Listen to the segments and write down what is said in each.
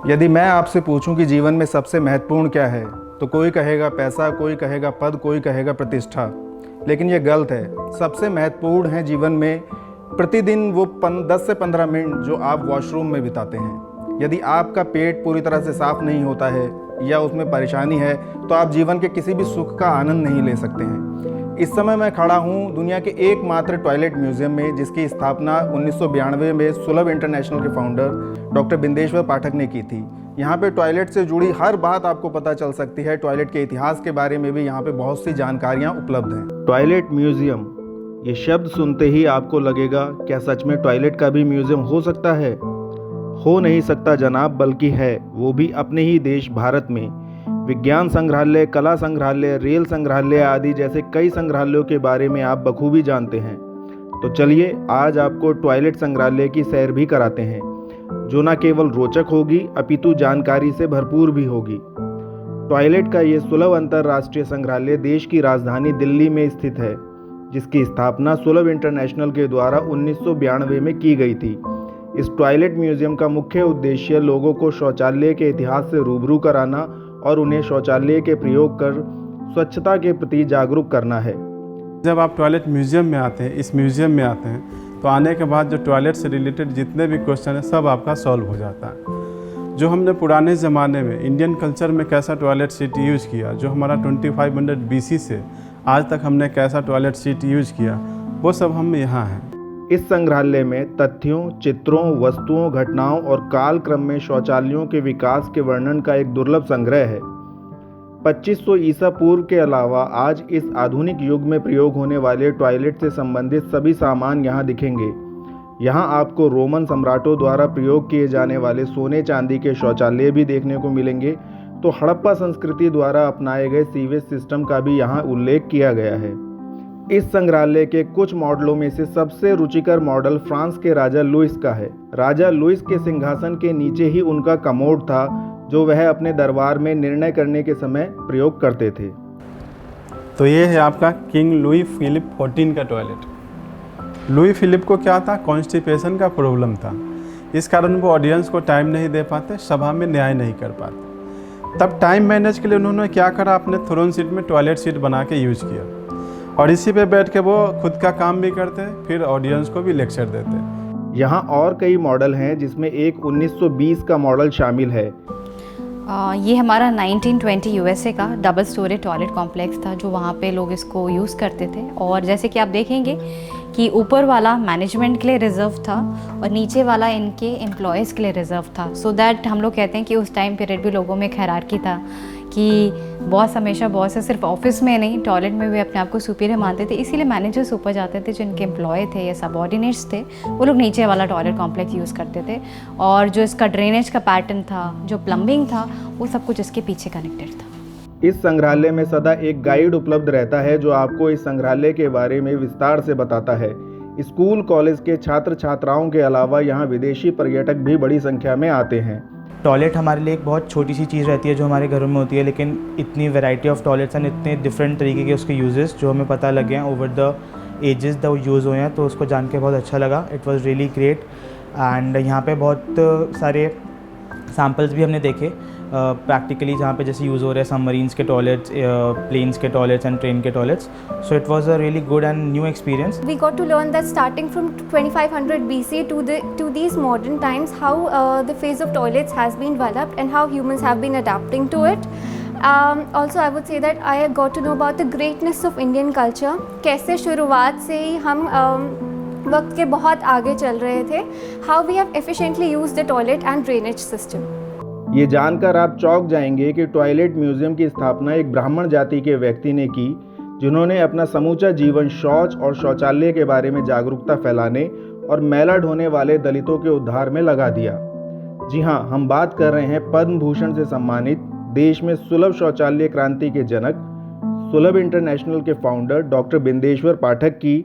यदि मैं आपसे पूछूं कि जीवन में सबसे महत्वपूर्ण क्या है, तो कोई कहेगा पैसा, कोई कहेगा पद, कोई कहेगा प्रतिष्ठा। लेकिन ये गलत है। सबसे महत्वपूर्ण है जीवन में प्रतिदिन वो 10 से 15 मिनट जो आप वॉशरूम में बिताते हैं। यदि आपका पेट पूरी तरह से साफ नहीं होता है या उसमें परेशानी है, तो आप जीवन के किसी भी सुख का आनंद नहीं ले सकते हैं। इस समय मैं खड़ा हूँ दुनिया के एकमात्र टॉयलेट म्यूजियम में, जिसकी स्थापना 1992 में सुलभ इंटरनेशनल के फाउंडर डॉक्टर बिंदेश्वर पाठक ने की थी। यहाँ पे टॉयलेट से जुड़ी हर बात आपको पता चल सकती है। टॉयलेट के इतिहास के बारे में भी यहाँ पे बहुत सी जानकारियाँ उपलब्ध हैं। टॉयलेट म्यूजियम, ये शब्द सुनते ही आपको लगेगा क्या सच में टॉयलेट का भी म्यूजियम हो सकता है? हो नहीं सकता जनाब, बल्कि है, वो भी अपने ही देश भारत में। विज्ञान संग्रहालय, कला संग्रहालय, रेल संग्रहालय आदि जैसे कई संग्रहालयों के बारे में आप बखूबी जानते हैं। तो चलिए आज आपको टॉयलेट संग्रहालय की सैर भी कराते हैं, जो न केवल रोचक होगी अपितु जानकारी से भरपूर भी होगी। टॉयलेट का ये सुलभ अंतर्राष्ट्रीय संग्रहालय देश की राजधानी दिल्ली में स्थित है, जिसकी स्थापना सुलभ इंटरनेशनल के द्वारा 1992 में की गई थी। इस टॉयलेट म्यूजियम का मुख्य उद्देश्य लोगों को शौचालय के इतिहास से रूबरू कराना और उन्हें शौचालय के प्रयोग कर स्वच्छता के प्रति जागरूक करना है। जब आप टॉयलेट म्यूज़ियम में आते हैं, इस म्यूज़ियम में आते हैं, तो आने के बाद जो टॉयलेट से रिलेटेड जितने भी क्वेश्चन हैं सब आपका सॉल्व हो जाता है। जो हमने पुराने ज़माने में इंडियन कल्चर में कैसा टॉयलेट सीट यूज़ किया, जो हमारा 2500 BC से आज तक हमने कैसा टॉयलेट सीट यूज़ किया, वो सब हम यहाँ हैं। इस संग्रहालय में तथ्यों, चित्रों, वस्तुओं, घटनाओं और काल क्रम में शौचालयों के विकास के वर्णन का एक दुर्लभ संग्रह है। 2500 ईसा पूर्व के अलावा आज इस आधुनिक युग में प्रयोग होने वाले टॉयलेट से संबंधित सभी सामान यहाँ दिखेंगे। यहाँ आपको रोमन सम्राटों द्वारा प्रयोग किए जाने वाले सोने चांदी के शौचालय भी देखने को मिलेंगे, तो हड़प्पा संस्कृति द्वारा अपनाए गए सीवेज सिस्टम का भी यहाँ उल्लेख किया गया है। इस संग्रहालय के कुछ मॉडलों में से सबसे रुचिकर मॉडल फ्रांस के राजा लुइस का है। राजा लुइस के सिंहासन के नीचे ही उनका कमोड था, जो वह अपने दरबार में निर्णय करने के समय प्रयोग करते थे। तो ये है आपका किंग लुई फिलिप 14 का टॉयलेट। लुई फिलिप को क्या था? कॉन्स्टिपेशन का प्रॉब्लम था। इस कारण वो ऑडियंस को टाइम नहीं दे पाते, सभा में न्याय नहीं कर पाते। तब टाइम मैनेज के लिए उन्होंने क्या करा, अपने थ्रोन सीट में टॉयलेट सीट बना के यूज़ किया और इसी पे बैठ के वो खुद का काम भी करते, फिर ऑडियंस को भी लेक्चर देते। यहाँ और कई मॉडल हैं, जिसमें एक 1920 का मॉडल शामिल है। ये हमारा 1920 USA का डबल स्टोरी टॉयलेट कॉम्प्लेक्स था, जो वहाँ पे लोग इसको यूज़ करते थे। और जैसे कि आप देखेंगे कि ऊपर वाला मैनेजमेंट के लिए रिजर्व था और नीचे वाला इनके एम्प्लॉयज़ के लिए रिजर्व था। सो दैट हम लोग कहते हैं कि उस टाइम पीरियड भी लोगों में हायरार्की था कि बॉस हमेशा बॉस है, सिर्फ ऑफिस में नहीं, टॉयलेट में भी अपने आप को सुपीरियर मानते थे। इसीलिए मैनेजर्स ऊपर जाते थे, जिनके एम्प्लॉय थे या सबऑर्डिनेट्स थे, वो लोग नीचे वाला टॉयलेट कॉम्प्लेक्स यूज़ करते थे। और जो इसका ड्रेनेज का पैटर्न था, जो प्लम्बिंग था, वो सब कुछ इसके पीछे कनेक्टेड था। इस संग्रहालय में सदा एक गाइड उपलब्ध रहता है, जो आपको इस संग्रहालय के बारे में विस्तार से बताता है। स्कूल कॉलेज के छात्र छात्राओं के अलावा यहाँ विदेशी पर्यटक भी बड़ी संख्या में आते हैं। टॉयलेट हमारे लिए एक बहुत छोटी सी चीज़ रहती है जो हमारे घरों में होती है, लेकिन इतनी वैरायटी ऑफ टॉयलेट्स एंड इतने डिफरेंट तरीके के उसके यूजेस जो हमें पता लगे हैं over the ages the use हुए हैं, तो उसको जान के बहुत अच्छा लगा। It was really great. And यहाँ पे बहुत सारे सैम्पल्स भी हमने देखे प्रैक्टिकली, जहाँ पे जैसे यूज़ हो रहे हैं सबमरीन्स के टॉयलेट्स, प्लेन्स के टॉयलेट्स एंड ट्रेन के toilets. So it was a really good and new experience. We got to learn that starting from 2500 BC to these modern times, how the phase of toilets has been developed and how humans have been adapting to it. Also I would say that I got to know about the greatness of Indian culture. कैसे शुरुआत से ही हम वक्त के बहुत आगे चल रहे थे। How we have efficiently used the toilet and drainage system. ये जानकर आप चौंक जाएंगे कि टॉयलेट म्यूजियम की स्थापना एक ब्राह्मण जाति के व्यक्ति ने की, जिन्होंने अपना समूचा जीवन शौच और शौचालय के बारे में जागरूकता फैलाने और मैला ढोने वाले दलितों के उद्धार में लगा दिया। जी हाँ, हम बात कर रहे हैं पद्म भूषण से सम्मानित, देश में सुलभ शौचालय क्रांति के जनक, सुलभ इंटरनेशनल के फाउंडर डॉक्टर बिंदेश्वर पाठक की,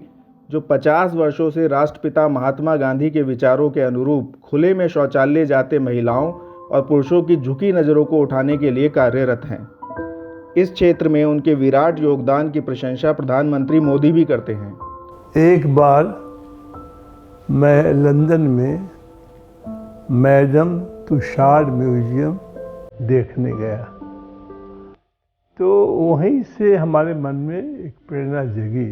जो 50 वर्षों से राष्ट्रपिता महात्मा गांधी के विचारों के अनुरूप खुले में शौचालय जाते महिलाओं और पुरुषों की झुकी नज़रों को उठाने के लिए कार्यरत हैं। इस क्षेत्र में उनके विराट योगदान की प्रशंसा प्रधानमंत्री मोदी भी करते हैं। एक बार मैं लंदन में मैडम तुषार म्यूजियम देखने गया। तो वहीं से हमारे मन में एक प्रेरणा जगी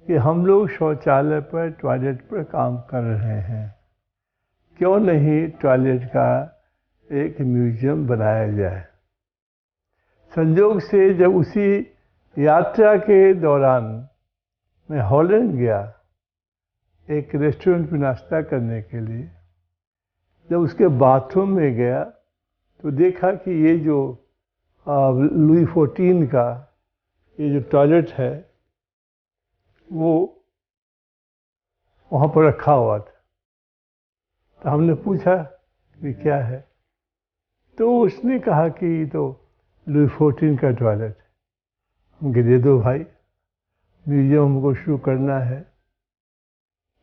कि हम लोग शौचालय पर, टॉयलेट पर काम कर रहे हैं, क्यों नहीं टॉयलेट का एक म्यूजियम बनाया जाए। संयोग से जब उसी यात्रा के दौरान मैं हॉलैंड गया एक रेस्टोरेंट में नाश्ता करने के लिए, जब उसके बाथरूम में गया तो देखा कि ये जो लुई XIV का ये जो टॉयलेट है वो वहाँ पर रखा हुआ था। तो हमने पूछा कि क्या है, तो उसने कहा कि ये तो लुई XIV का टॉयलेट है। हम कहे दे दो भाई, म्यूजियम हमको शुरू करना है।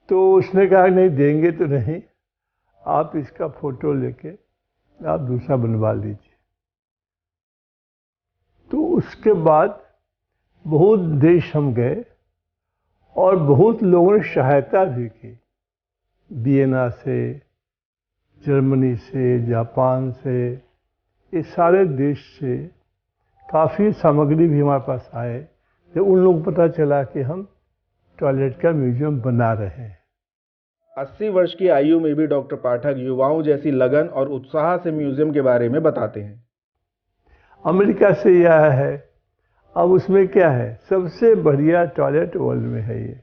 तो उसने कहा नहीं देंगे तो नहीं, आप इसका फोटो लेके आप दूसरा बनवा लीजिए। तो उसके बाद बहुत देश हम गए और बहुत लोगों ने सहायता भी की, वियना से, जर्मनी से, जापान से, ये सारे देश से काफ़ी सामग्री भी हमारे पास आए जब उन लोगों को पता चला कि हम टॉयलेट का म्यूजियम बना रहे हैं। 80 वर्ष की आयु में भी डॉक्टर पाठक युवाओं जैसी लगन और उत्साह से म्यूजियम के बारे में बताते हैं। अमेरिका से यह आया है, अब उसमें क्या है, सबसे बढ़िया टॉयलेट वर्ल्ड में है ये,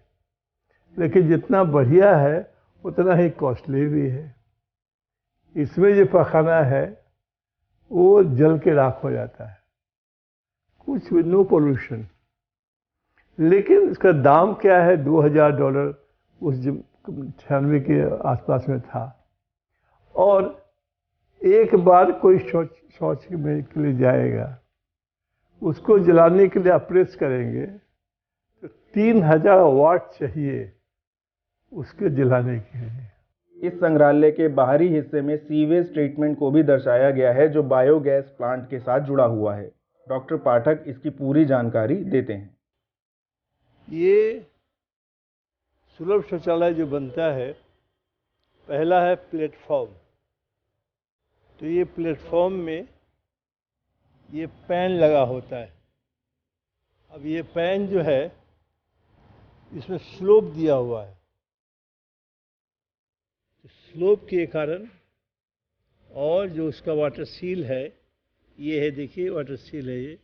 लेकिन जितना बढ़िया है उतना ही कॉस्टली भी है। इसमें जो पखाना है वो जल के राख हो जाता है, कुछ भी, नो पोल्यूशन। लेकिन इसका दाम क्या है, $2000 उस 96 के आसपास में था। और एक बार कोई शौच में के लिए जाएगा, उसको जलाने के लिए आप प्रेस करेंगे तो 3000 वाट चाहिए उसके जलाने के लिए। इस संग्रहालय के बाहरी हिस्से में सीवेज ट्रीटमेंट को भी दर्शाया गया है, जो बायोगैस प्लांट के साथ जुड़ा हुआ है। डॉक्टर पाठक इसकी पूरी जानकारी देते हैं। ये सुलभ शौचालय जो बनता है, पहला है प्लेटफॉर्म। तो ये प्लेटफॉर्म में ये पैन लगा होता है। अब ये पैन जो है इसमें स्लोप दिया हुआ है, तो स्लोप के कारण, और जो उसका वाटर सील है ये है, देखिए वाटर सील है ये,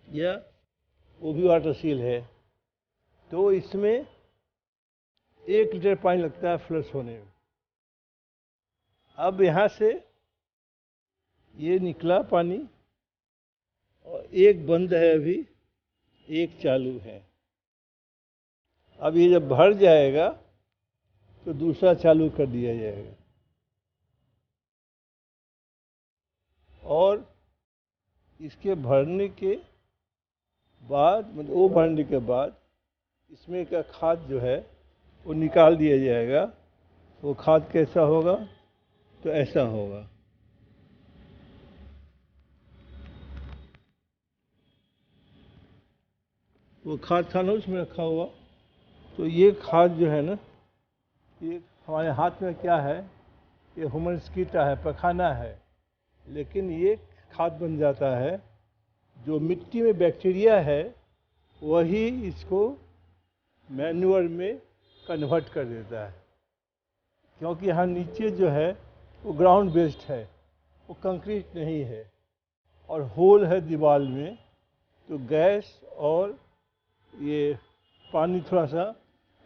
या वो भी वाटर सील है। तो इसमें 1 लीटर पानी लगता है फ्लश होने में। अब यहाँ से ये निकला पानी और एक बंद है, अभी एक चालू है। अब ये जब भर जाएगा तो दूसरा चालू कर दिया जाएगा। और इसके भरने के बाद, मतलब वो भरने के बाद इसमें का खाद जो है वो निकाल दिया जाएगा। वो खाद कैसा होगा, तो ऐसा होगा। वो खाद था ना उसमें रखा हुआ, तो ये खाद जो है ना, ये हमारे हाथ में क्या है, ये ह्यूमन स्कीटा है, पखाना है, लेकिन ये खाद बन जाता है। जो मिट्टी में बैक्टीरिया है वही इसको मैन्योर में कन्वर्ट कर देता है, क्योंकि यहाँ नीचे जो है वो ग्राउंड बेस्ड है, वो कंक्रीट नहीं है और होल है दीवार में, तो गैस और ये पानी थोड़ा सा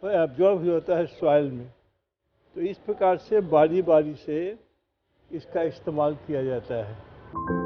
एब्जॉर्ब हो जाता है सॉइल में। तो इस प्रकार से बारी बारी से इसका इस्तेमाल किया जाता है।